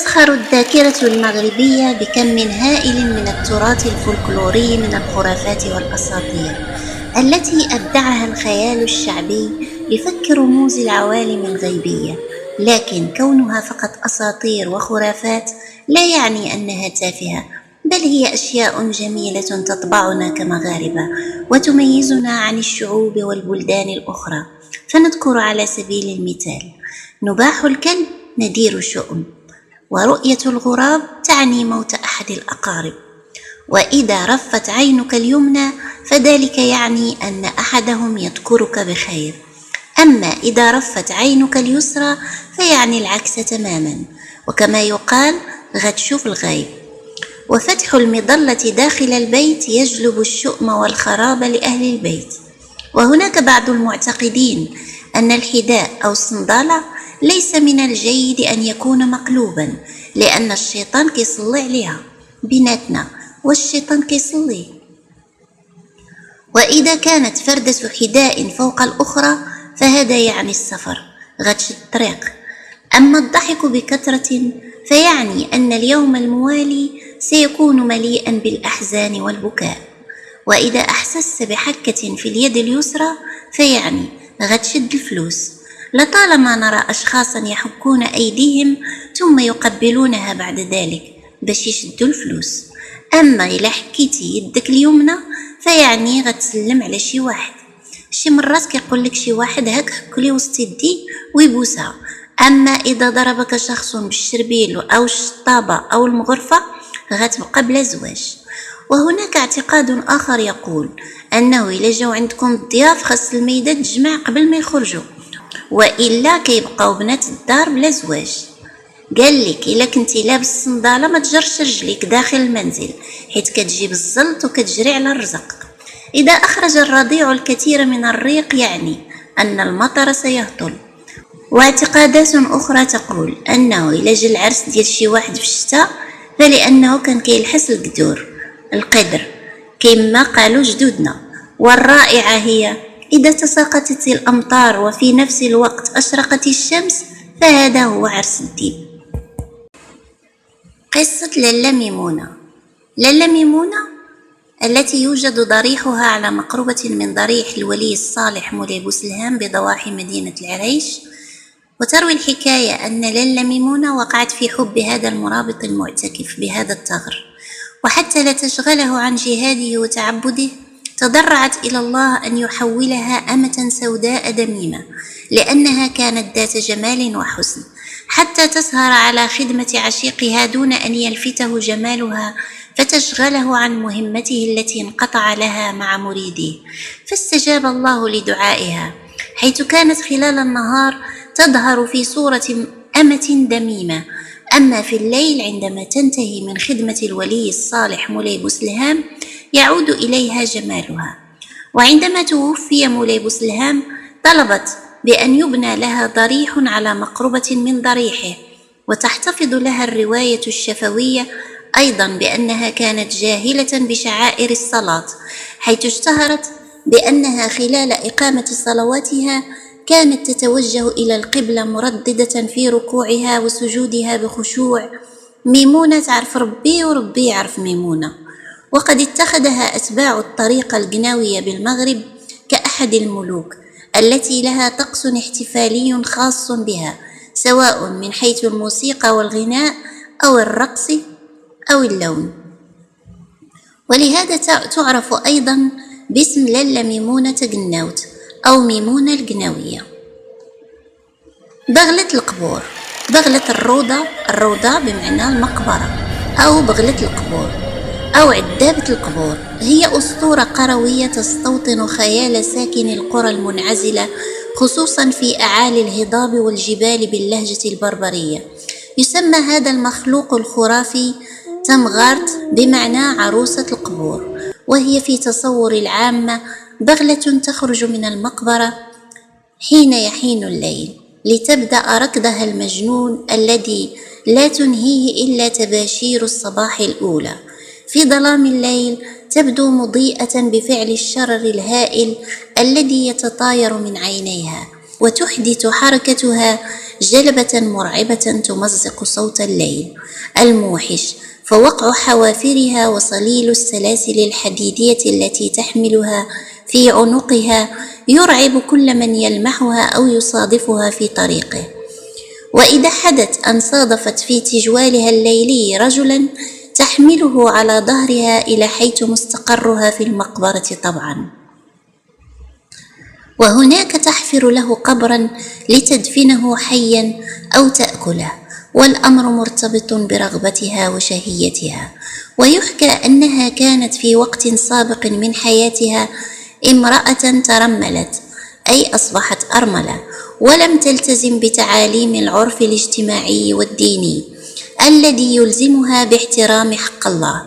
تزخر الذاكرة المغربية بكم هائل من التراث الفولكلوري من الخرافات والأساطير التي أبدعها الخيال الشعبي لفك رموز العوالم الغيبية، لكن كونها فقط أساطير وخرافات لا يعني أنها تافهة، بل هي أشياء جميلة تطبعنا كمغاربة وتميزنا عن الشعوب والبلدان الأخرى. فنذكر على سبيل المثال: نباح الكلب نذير الشؤم، ورؤية الغراب تعني موت أحد الأقارب، وإذا رفت عينك اليمنى فذلك يعني أن أحدهم يذكرك بخير، أما إذا رفت عينك اليسرى فيعني العكس تماما. وكما يقال: غتشوف الغيب. وفتح المظلة داخل البيت يجلب الشؤم والخراب لأهل البيت. وهناك بعض المعتقدين أن الحذاء أو الصندالة ليس من الجيد أن يكون مقلوبا، لأن الشيطان كيصلي عليها بيناتنا، والشيطان كيصلي. وإذا كانت فردة حذاء فوق الأخرى فهذا يعني السفر، غتشد الطريق. أما الضحك بكثرة فيعني أن اليوم الموالي سيكون مليئا بالأحزان والبكاء. وإذا أحسست بحكة في اليد اليسرى فيعني غتشد الفلوس. لطالما نرى أشخاصا يحكون أيديهم ثم يقبلونها بعد ذلك باش يشدوا الفلوس. أما إلا حكيتي يدك اليمنى فيعني غتسلم على شي واحد. شي مرات كيقول لك شي واحد هاك حكلي وسط يدي ويبوسها. أما إذا ضربك شخص بالشربيل أو الشطابة أو المغرفة غتبقى بلا زواج. وهناك اعتقاد آخر يقول أنه إلا جاو عندكم الضياف خاص الميدة تجمع قبل ما يخرجوا، وإلا كيبقاو بنات الدار بلا زواج. قال لك إلا كنتي لابس صندالة ما تجرش رجليك داخل المنزل، حيت كتجيب الزلط وكتجري على الرزق. إذا أخرج الرضيع الكثير من الريق يعني أن المطر سيهطل. واعتقادات أخرى تقول أنه إلا جا العرس ديال شي واحد في الشتاء فلأنه كان كيلحس القدر كما قالوا جدودنا. والرائعة هي إذا تساقطت الأمطار وفي نفس الوقت أشرقت الشمس فهذا هو عرس الديب. قصة لالا ميمونة. لالا ميمونة التي يوجد ضريحها على مقربة من ضريح الولي الصالح مولاي بوسلهام بضواحي مدينة العريش. وتروي الحكاية أن لالا ميمونة وقعت في حب هذا المرابط المعتكف بهذا الثغر، وحتى لا تشغله عن جهاده وتعبده تضرعت إلى الله أن يحولها أمة سوداء دميمة، لأنها كانت ذات جمال وحسن، حتى تسهر على خدمة عشيقها دون أن يلفته جمالها فتشغله عن مهمته التي انقطع لها مع مريده. فاستجاب الله لدعائها، حيث كانت خلال النهار تظهر في صورة أمة دميمة، أما في الليل عندما تنتهي من خدمة الولي الصالح مولاي بوسلهام يعود إليها جمالها. وعندما توفي مولاي بوسلهام طلبت بأن يبنى لها ضريح على مقربة من ضريحه، وتحتفظ لها الرواية الشفوية أيضا بأنها كانت جاهلة بشعائر الصلاة، حيث اشتهرت بأنها خلال إقامة صلواتها كانت تتوجه إلى القبلة مرددة في ركوعها وسجودها بخشوع. ميمونة تعرف ربي وربي يعرف ميمونة. وقد اتخذها أتباع الطريقة القناوية بالمغرب كأحد الملوك التي لها طقس احتفالي خاص بها، سواء من حيث الموسيقى والغناء أو الرقص أو اللون. ولهذا تعرف أيضا باسم لالا ميمونة قناوت أو ميمونة القناوية. بغلة القبور. بغلة الروضة بمعنى المقبرة أو بغلة القبور أو عذابة القبور هي أسطورة قروية تستوطن خيال ساكن القرى المنعزلة، خصوصا في أعالي الهضاب والجبال باللهجة البربرية. يسمى هذا المخلوق الخرافي تمغارت بمعنى عروسة القبور، وهي في تصور العامة بغلة تخرج من المقبرة حين يحين الليل لتبدأ ركضها المجنون الذي لا تنهيه إلا تباشير الصباح الأولى. في ظلام الليل تبدو مضيئة بفعل الشرر الهائل الذي يتطاير من عينيها، وتحدث حركتها جلبة مرعبة تمزق صوت الليل الموحش، فوقع حوافرها وصليل السلاسل الحديدية التي تحملها في عنقها يرعب كل من يلمحها أو يصادفها في طريقه. وإذا حدث أن صادفت في تجوالها الليلي رجلا تحمله على ظهرها إلى حيث مستقرها في المقبرة طبعا، وهناك تحفر له قبرا لتدفنه حيا أو تأكله، والأمر مرتبط برغبتها وشهيتها. ويحكى أنها كانت في وقت سابق من حياتها امرأة ترملت، أي أصبحت أرملة، ولم تلتزم بتعاليم العرف الاجتماعي والديني الذي يلزمها باحترام حق الله،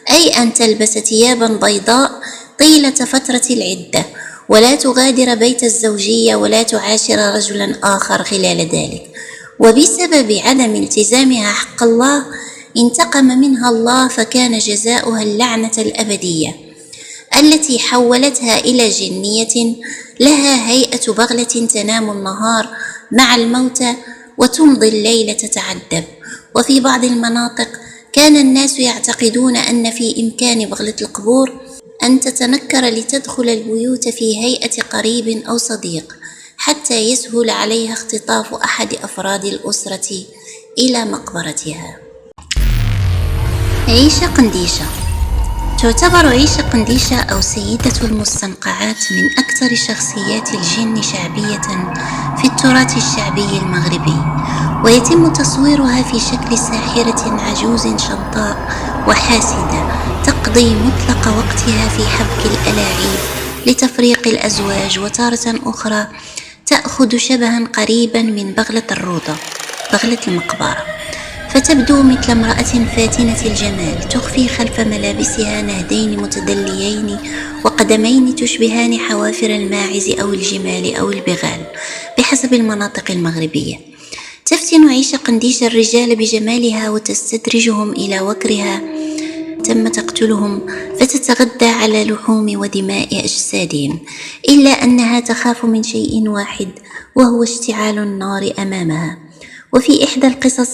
أي أن تلبس ثيابا بيضاء طيلة فترة العدة، ولا تغادر بيت الزوجية ولا تعاشر رجلا آخر خلال ذلك. وبسبب عدم التزامها حق الله انتقم منها الله، فكان جزاؤها اللعنة الأبدية التي حولتها إلى جنية لها هيئة بغلة تنام النهار مع الموتى وتمضي الليل تتعذب. وفي بعض المناطق كان الناس يعتقدون أن في إمكان بغلة القبور أن تتنكر لتدخل البيوت في هيئة قريب أو صديق حتى يسهل عليها اختطاف أحد أفراد الأسرة إلى مقبرتها. عيشة قنديشة. تعتبر عيشة قنديشة أو سيدة المستنقعات من أكثر شخصيات الجن شعبية في التراث الشعبي المغربي، ويتم تصويرها في شكل ساحرة عجوز شمطاء وحاسدة تقضي مطلق وقتها في حبك الألاعيب لتفريق الأزواج، وتارة أخرى تأخذ شبها قريبا من بغلة الروضة بغلة المقبرة، فتبدو مثل امرأة فاتنة الجمال تخفي خلف ملابسها نهدين متدليين وقدمين تشبهان حوافر الماعز أو الجمال أو البغال بحسب المناطق المغربية. تفتن عيشة قنديشة الرجال بجمالها وتستدرجهم إلى وكرها، تم تقتلهم فتتغذى على لحوم ودماء أجسادهم، إلا أنها تخاف من شيء واحد وهو اشتعال النار أمامها. وفي إحدى القصص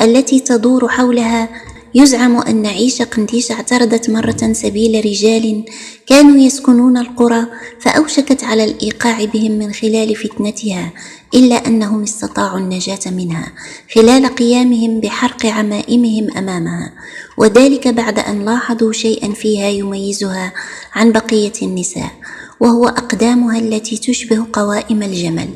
التي تدور حولها يزعم أن عيشة قنديشة اعترضت مرة سبيل رجال كانوا يسكنون القرى فأوشكت على الإيقاع بهم من خلال فتنتها، إلا أنهم استطاعوا النجاة منها خلال قيامهم بحرق عمائمهم أمامها، وذلك بعد أن لاحظوا شيئا فيها يميزها عن بقية النساء، وهو أقدامها التي تشبه قوائم الجمل.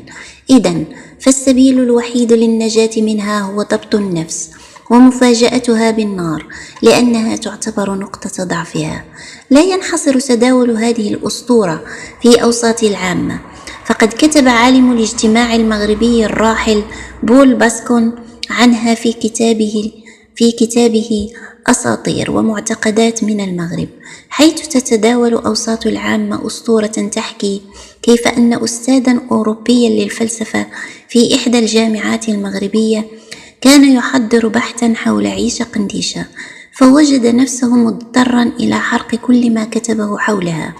إذن فالسبيل الوحيد للنجاة منها هو ضبط النفس ومفاجأتها بالنار، لأنها تعتبر نقطة ضعفها. لا ينحصر تداول هذه الأسطورة في أوساط العامة، فقد كتب عالم الاجتماع المغربي الراحل بول باسكون عنها في كتابه أساطير ومعتقدات من المغرب، حيث تتداول أوساط العامة أسطورة تحكي كيف أن أستاذا أوروبيا للفلسفة في إحدى الجامعات المغربية كان يحضر بحثا حول عيشة قنديشة، فوجد نفسه مضطرا إلى حرق كل ما كتبه حولها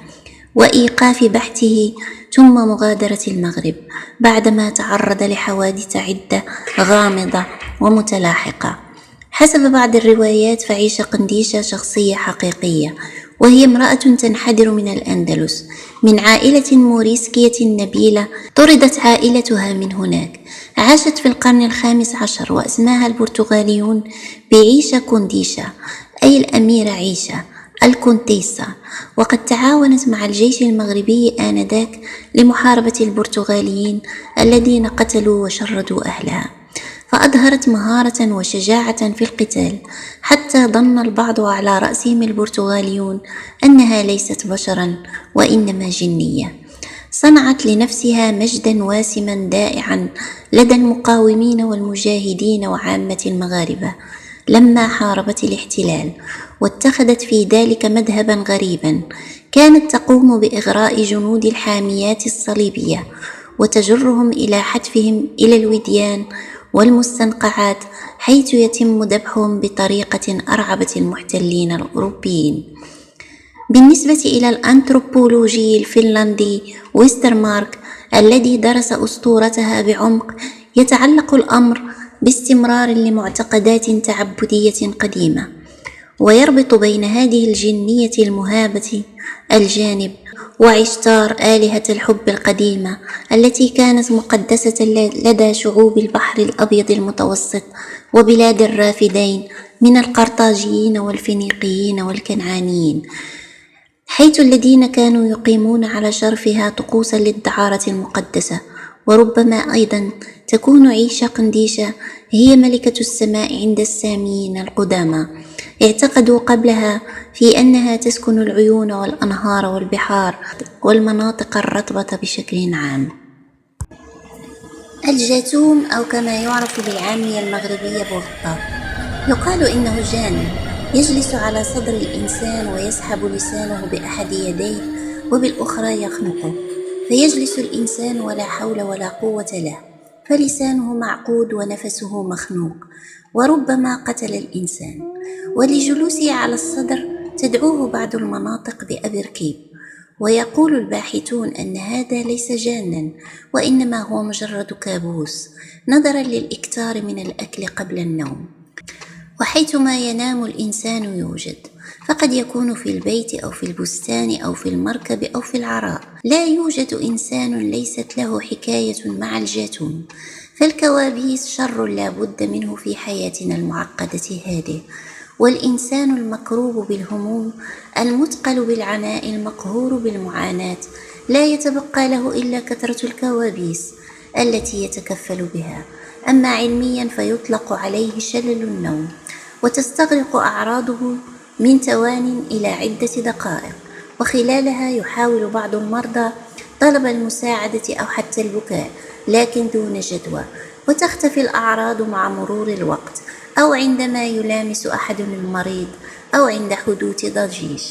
وإيقاف بحثه، ثم مغادرة المغرب بعدما تعرض لحوادث عدة غامضة ومتلاحقة. حسب بعض الروايات فعيشة قنديشة شخصية حقيقية، وهي امرأة تنحدر من الأندلس من عائلة موريسكية نبيلة، طردت عائلتها من هناك. عاشت في القرن ال15 وأسماها البرتغاليون بعيشة كونديشة، أي الأميرة عيشة الكونتيسا، وقد تعاونت مع الجيش المغربي آنذاك لمحاربة البرتغاليين الذين قتلوا وشردوا أهلها، فأظهرت مهارة وشجاعة في القتال حتى ظن البعض على رأسهم البرتغاليون أنها ليست بشرا وإنما جنية. صنعت لنفسها مجدا واسما دائعا لدى المقاومين والمجاهدين وعامة المغاربة لما حاربت الاحتلال، واتخذت في ذلك مذهبا غريبا، كانت تقوم بإغراء جنود الحاميات الصليبية وتجرهم إلى حتفهم إلى الوديان والمستنقعات، حيث يتم ذبحهم بطريقة أرعبت المحتلين الأوروبيين. بالنسبة إلى الأنثروبولوجي الفنلندي ويسترمارك الذي درس أسطورتها بعمق، يتعلق الأمر باستمرار لمعتقدات تعبدية قديمة، ويربط بين هذه الجنية المهابة الجانب وعشتار آلهة الحب القديمة التي كانت مقدسة لدى شعوب البحر الأبيض المتوسط وبلاد الرافدين من القرطاجيين والفينيقيين والكنعانيين، حيث الذين كانوا يقيمون على شرفها طقوسا للدعارة المقدسة. وربما أيضا تكون عيشة قنديشة هي ملكة السماء عند الساميين القدامى، اعتقدوا قبلها في أنها تسكن العيون والأنهار والبحار والمناطق الرطبة بشكل عام. الجاثوم، أو كما يعرف بالعامية المغربية بوغطة، يقال إنه جان يجلس على صدر الإنسان ويسحب لسانه بأحد يديه وبالأخرى يخنقه، فيجلس الإنسان ولا حول ولا قوة له، فلسانه معقود ونفسه مخنوق، وربما قتل الإنسان. ولجلوسه على الصدر تدعوه بعض المناطق بأبركيب، ويقول الباحثون أن هذا ليس جانا، وإنما هو مجرد كابوس نظرا للإكثار من الأكل قبل النوم. وحيثما ينام الإنسان يوجد، فقد يكون في البيت أو في البستان أو في المركب أو في العراء. لا يوجد إنسان ليست له حكاية مع الجاثوم، فالكوابيس شر لا بد منه في حياتنا المعقدة هذه. والإنسان المكروب بالهموم المثقل بالعناء المقهور بالمعاناة لا يتبقى له إلا كثرة الكوابيس التي يتكفل بها. أما علميا فيطلق عليه شلل النوم، وتستغرق أعراضه من ثوان إلى عدة دقائق، وخلالها يحاول بعض المرضى طلب المساعدة أو حتى البكاء، لكن دون جدوى، وتختفي الأعراض مع مرور الوقت، أو عندما يلامس أحد المريض، أو عند حدوث ضجيج.